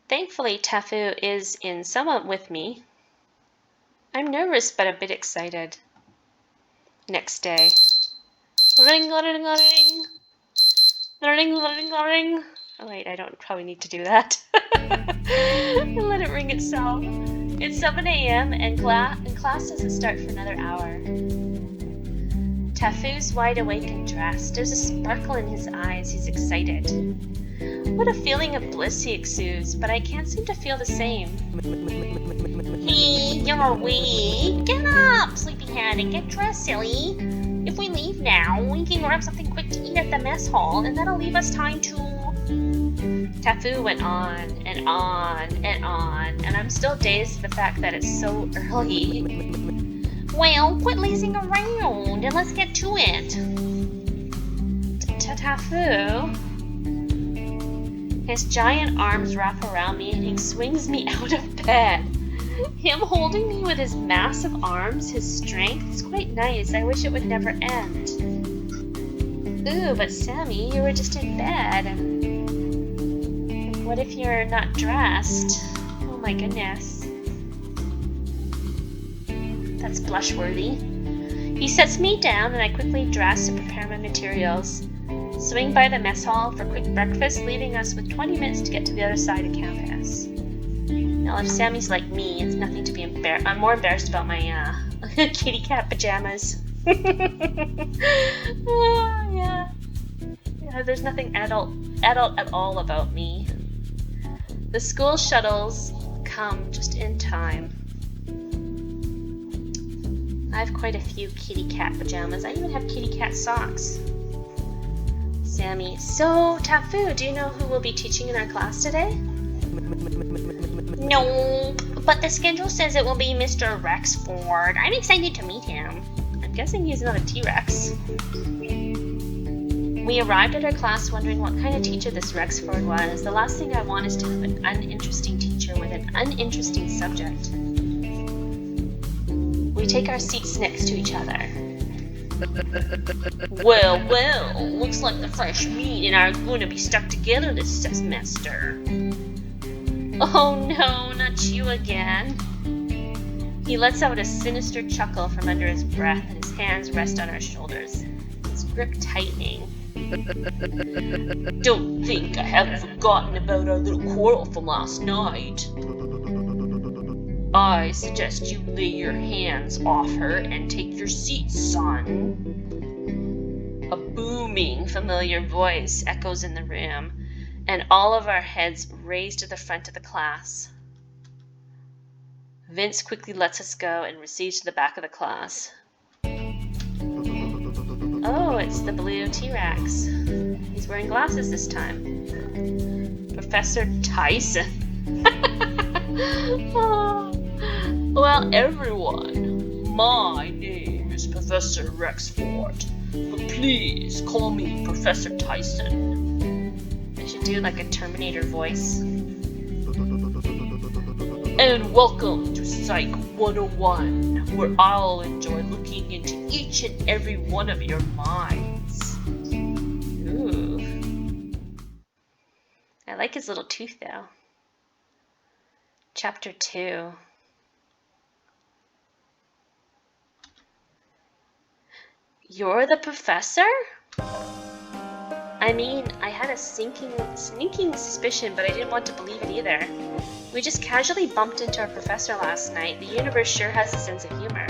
Thankfully, Tafu is in somewhat with me. I'm nervous but a bit excited. Next day. Ring, ring, ring. Ring, ring, ring. Oh wait, I don't probably need to do that. Let it ring itself. It's 7 a.m. and class doesn't start for another hour. Tafu's wide awake and dressed. There's a sparkle in his eyes. He's excited. What a feeling of bliss he exudes, but I can't seem to feel the same. Hey, you're awake. Get up, sleepyhead, and get dressed, silly. If we leave now, we can grab something quick to eat at the mess hall, and that'll leave us time to... Tafu went on and on and on, and I'm still dazed at the fact that it's so early. Well, quit lazing around and let's get to it. Tafu. His giant arms wrap around me and he swings me out of bed. Him holding me with his massive arms, his strength, is quite nice. I wish it would never end. Ooh, but Sammy, you were just in bed. What if you're not dressed? Oh my goodness. That's blush-worthy. He sets me down and I quickly dress and prepare my materials. Swing by the mess hall for quick breakfast, leaving us with 20 minutes to get to the other side of campus. Now, if Sammy's like me, it's nothing to be embarrassed. I'm more embarrassed about my kitty cat pajamas. Oh, yeah. There's nothing adult at all about me. The school shuttles come just in time. I have quite a few kitty cat pajamas. I even have kitty cat socks. Sammy, so Tafu, do you know who will be teaching in our class today? No, but the schedule says it will be Mr. Rexford. I'm excited to meet him. I'm guessing he's not a T-Rex. We arrived at our class wondering what kind of teacher this Rexford was. The last thing I want is to have an uninteresting teacher with an uninteresting subject. We take our seats next to each other. Well, looks like the fresh meat and I are going to be stuck together this semester. Oh no, not you again. He lets out a sinister chuckle from under his breath and his hands rest on our shoulders, his grip tightening. Don't think I haven't forgotten about our little quarrel from last night. I suggest you lay your hands off her and take your seat, son. A booming, familiar voice echoes in the room, and all of our heads raise to the front of the class. Vince quickly lets us go and recedes to the back of the class. Oh, it's the blue T-Rex. He's wearing glasses this time. Professor Tyson. Oh. Well, everyone, my name is Professor Rexford, but please call me Professor Tyson. I should do like a Terminator voice. And welcome to Psych 101, where I'll enjoy looking into each and every one of your minds. Ooh. I like his little tooth, though. Chapter 2. You're the professor? I mean, I had a sneaking suspicion, but I didn't want to believe it either. We just casually bumped into our professor last night. The universe sure has a sense of humor.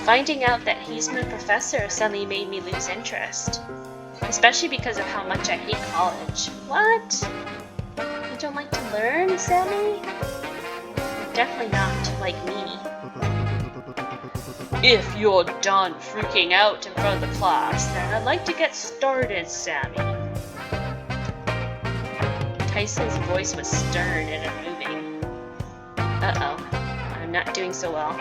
Finding out that he's my professor suddenly made me lose interest. Especially because of how much I hate college. What? You don't like to learn, Sammy? You're definitely not like me. If you're done freaking out in front of the class, then I'd like to get started, Sammy. Tyson's voice was stern and unmoving. Uh-oh, I'm not doing so well.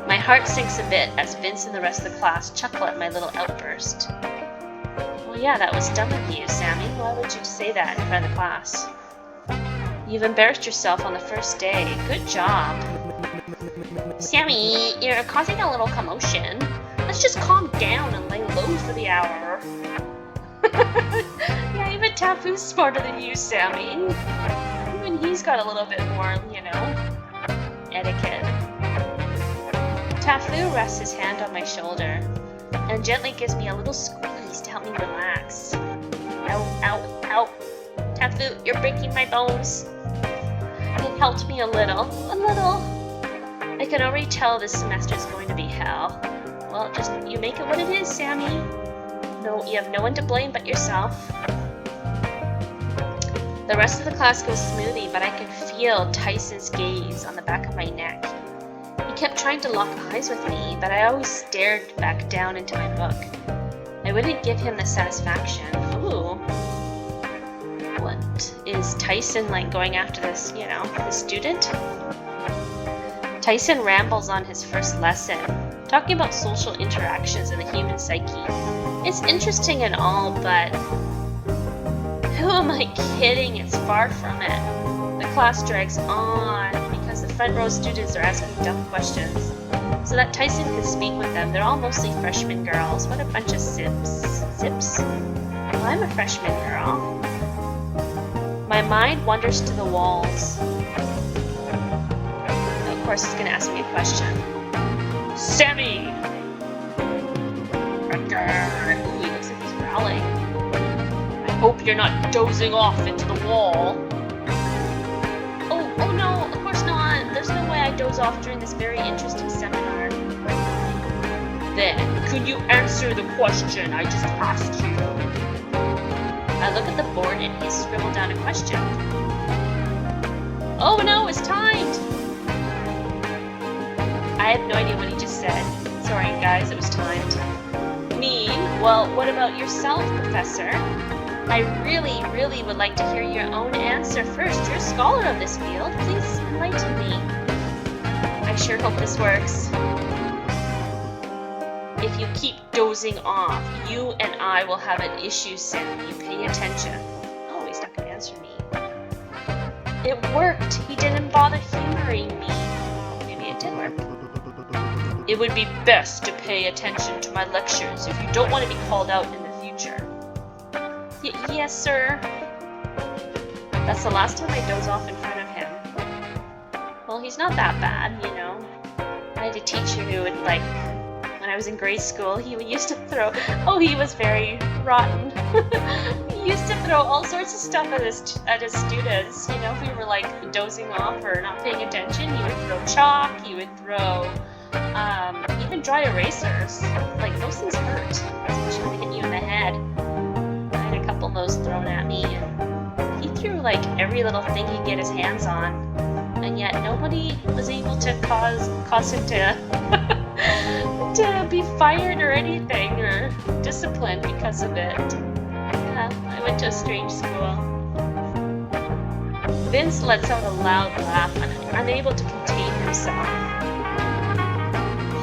My heart sinks a bit as Vince and the rest of the class chuckle at my little outburst. Well, yeah, that was dumb of you, Sammy. Why would you say that in front of the class? You've embarrassed yourself on the first day. Good job. Sammy, you're causing a little commotion. Let's just calm down and lay low for the hour. Yeah, even Tafu's smarter than you, Sammy. Even he's got a little bit more, etiquette. Tafu rests his hand on my shoulder and gently gives me a little squeeze to help me relax. Ow, ow, ow. Tafu, you're breaking my bones. It helped me a little. I can already tell this semester is going to be hell. Well, just you make it what it is, Sammy. No, you have no one to blame but yourself. The rest of the class goes smoothly, but I can feel Tyson's gaze on the back of my neck. He kept trying to lock eyes with me, but I always stared back down into my book. I wouldn't give him the satisfaction. Ooh. What is Tyson like going after this, the student? Tyson rambles on his first lesson, talking about social interactions in the human psyche. It's interesting and all, but who am I kidding? It's far from it. The class drags on because the front row students are asking dumb questions. So that Tyson can speak with them. They're all mostly freshman girls. What a bunch of sips. Sips? Well, I'm a freshman girl. My mind wanders to the walls. Of course, he's gonna ask me a question. Sammy! Ooh, he looks like he's growling. I hope you're not dozing off into the wall. Oh no, of course not. There's no way I doze off during this very interesting seminar. Then, could you answer the question I just asked you? I look at the board and he's scribbled down a question. Oh no, it's timed! I have no idea what he just said. Sorry guys, it was timed. Me? Well, what about yourself, Professor? I really would like to hear your own answer first. You're a scholar of this field. Please enlighten me. I sure hope this works. If you keep dozing off, you and I will have an issue, Sammy. Pay attention. Oh, he's not gonna answer me. It worked. He didn't bother humoring me. Maybe it did work. It would be best to pay attention to my lectures if you don't want to be called out in the future. Yes, sir. That's the last time I doze off in front of him. Well, he's not that bad, I had a teacher who would, when I was in grade school, he used to throw... Oh, he was very rotten. He used to throw all sorts of stuff at his students. If we were, dozing off or not paying attention, he would throw chalk, he would throw... even dry erasers. Those things hurt, especially when they hit you in the head. I had a couple of those thrown at me, and he threw every little thing he could get his hands on, and yet nobody was able to cause him to to be fired or anything, or disciplined because of it. Yeah, I went to a strange school. Vince lets out a loud laugh, unable to contain himself.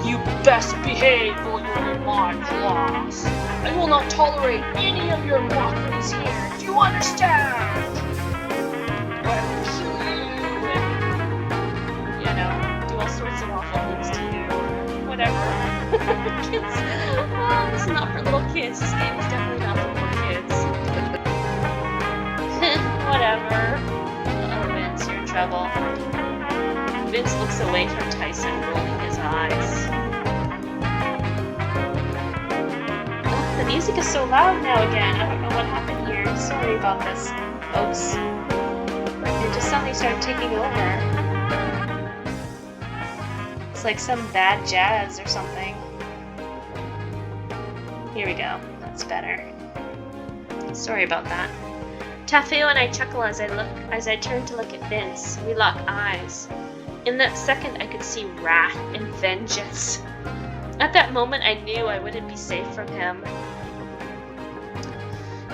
You best behave or you're in my class. I will not tolerate any of your mockeries here. Do you understand? I will kill you and, do all sorts of awful things to you. Whatever. Kids. Oh, this is not for little kids. This game is definitely not for little kids. Whatever. Oh, Vince, you're in trouble. Vince looks away from Tyson, rolling his eyes. Oh, the music is so loud now again. I don't know what happened here. Sorry about this, folks. It just suddenly started taking over. It's like some bad jazz or something. Here we go. That's better. Sorry about that. Tafeo and I chuckle as I turn to look at Vince. We lock eyes. In that second, I could see wrath and vengeance. At that moment, I knew I wouldn't be safe from him.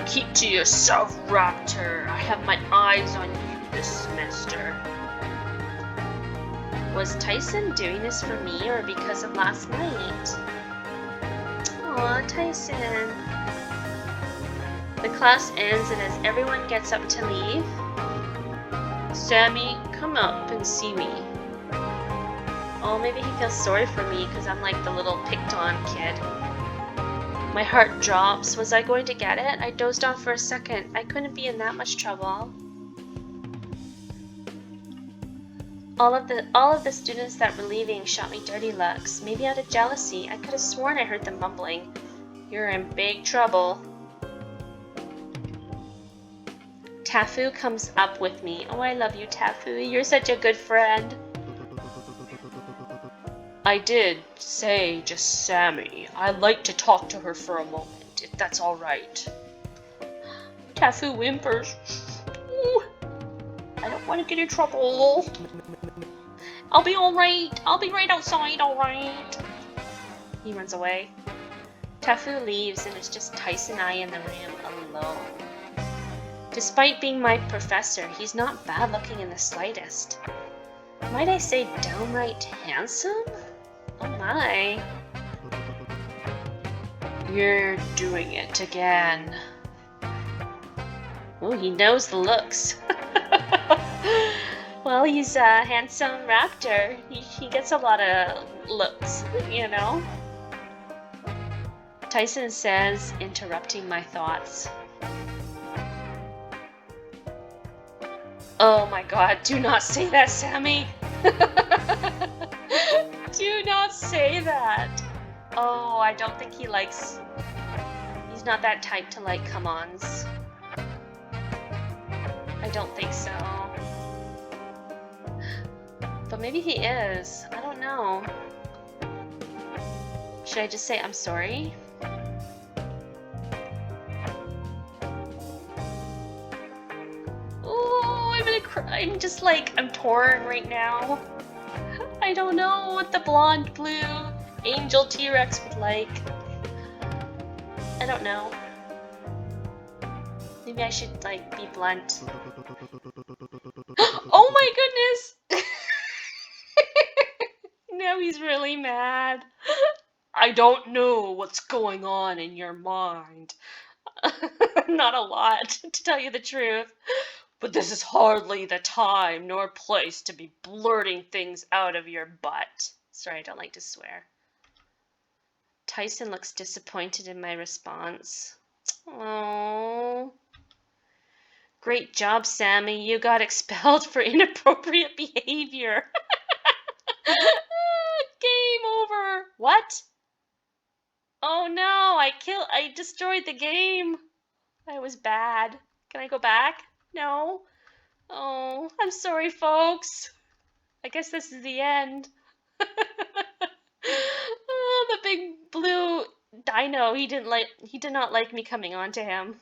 Keep to yourself, Raptor. I have my eyes on you this semester. Was Tyson doing this for me or because of last night? Aw, Tyson. The class ends, and as everyone gets up to leave, Sammy, come up and see me. Oh, maybe he feels sorry for me because I'm like the little picked on kid. My heart drops. Was I going to get it? I dozed off for a second. I couldn't be in that much trouble. All of the students that were leaving shot me dirty looks, maybe out of jealousy. I could have sworn I heard them mumbling. You're in big trouble. Tafu comes up with me. Oh, I love you, Tafu. You're such a good friend. I did say just Sammy. I'd like to talk to her for a moment, if that's all right. Tafu whimpers. Ooh, I don't want to get in trouble. I'll be alright. I'll be right outside, alright. He runs away. Tafu leaves and it's just Tyson and I in the room alone. Despite being my professor, he's not bad looking in the slightest. Might I say downright handsome? Oh my. You're doing it again. Oh, he knows the looks. Well, he's a handsome raptor. He gets a lot of looks, you know? Tyson says, interrupting my thoughts. Oh my god, do not say that, Sammy! Do not say that! Oh, I don't think he likes... He's not that type to like come-ons. I don't think so. But maybe he is. I don't know. Should I just say I'm sorry? Oh, I'm just like, I'm torn right now. I don't know what the blonde blue angel T-Rex would like. I don't know. Maybe I should like be blunt. Oh my goodness! Now he's really mad. I don't know what's going on in your mind. Not a lot, to tell you the truth. But this is hardly the time nor place to be blurting things out of your butt. Sorry, I don't like to swear. Tyson looks disappointed in my response. Oh. Great job, Sammy. You got expelled for inappropriate behavior. Game over. What? Oh no, I destroyed the game. I was bad. Can I go back? No. Oh, I'm sorry, folks. I guess this is the end. Oh, the big blue dino. He did not like me coming on to him.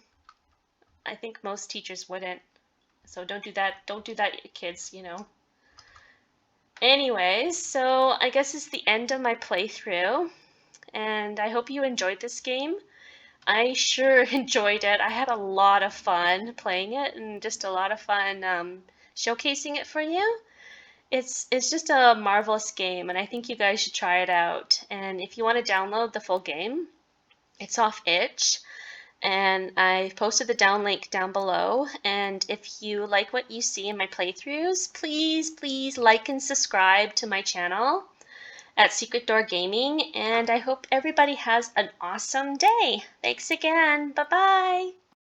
I think most teachers wouldn't. So don't do that. Don't do that, kids, you know. Anyways, so I guess it's the end of my playthrough. And I hope you enjoyed this game. I sure enjoyed it. I had a lot of fun playing it and just a lot of fun showcasing it for you. It's just a marvelous game and I think you guys should try it out. And if you want to download the full game, it's off itch. And I posted the down link down below. And if you like what you see in my playthroughs, please like and subscribe to my channel at SecretDoorGaming, and I hope everybody has an awesome day. Thanks again. Bye-bye.